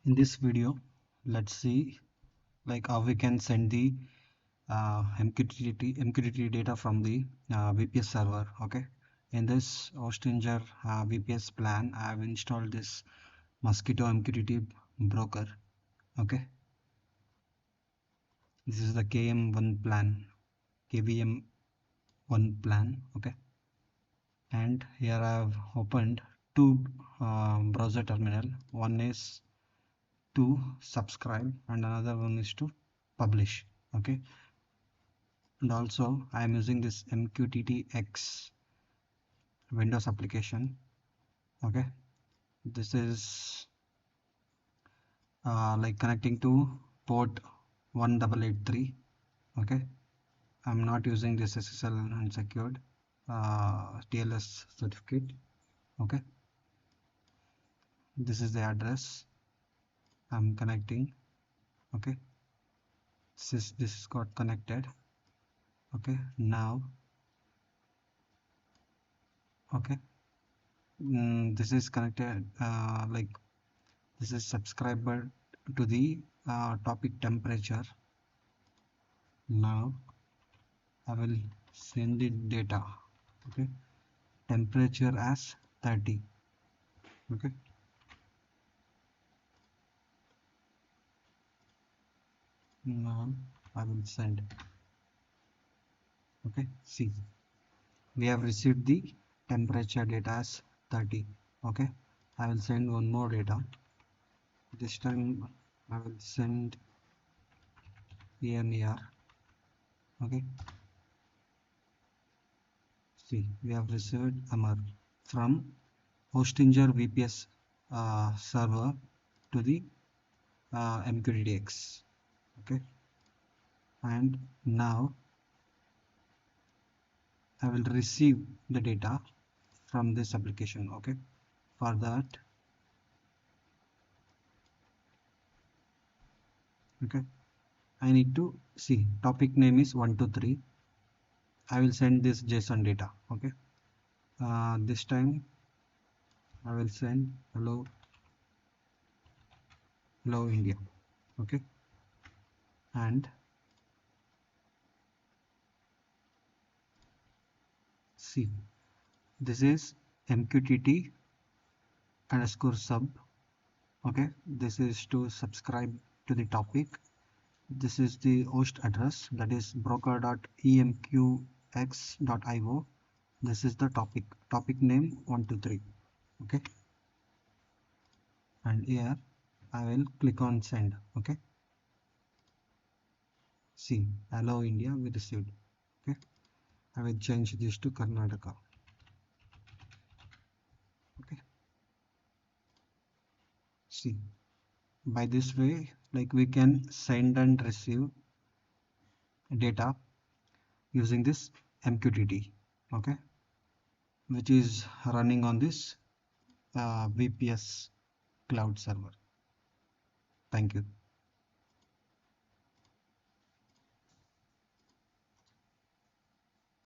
In this video, let's see how we can send the MQTT data from the VPS server. Okay, in this Ostringer VPS plan, I have installed this Mosquitto MQTT broker. Okay, this is the KM1 plan, KVM1 plan. Okay, and here I have opened two browser terminal. One is to subscribe and another one is to publish. Okay, and also I am using this MQTTX Windows application. Okay, this is connecting to port 1883. Okay, I'm not using this SSL unsecured TLS certificate. Okay, this is the address I'm connecting. Okay, this got connected. Okay, now okay, this is connected this is subscriber to the topic temperature. Now I will send the data. Okay, temperature as 30. Okay, now I will send. Okay, see, we have received the temperature data as 30. Okay, I will send one more data. This time I will send EMER. Okay, see, we have received EMER from Hostinger VPS server to the MQTTX. Okay, and now I will receive the data from this application. Okay, for that, okay, I need to see topic name is 123. I will send this JSON data. Okay, this time I will send hello India. Okay, and see, this is MQTT underscore sub. Okay, this is to subscribe to the topic. This is the host address, that is broker.emqx.io. This is the topic name 123. Okay, and here I will click on send. Okay, see, hello India, we received. Okay, I will change this to Karnataka. Okay, see, by this way, we can send and receive data using this MQTT. Okay, which is running on this VPS cloud server. Thank you.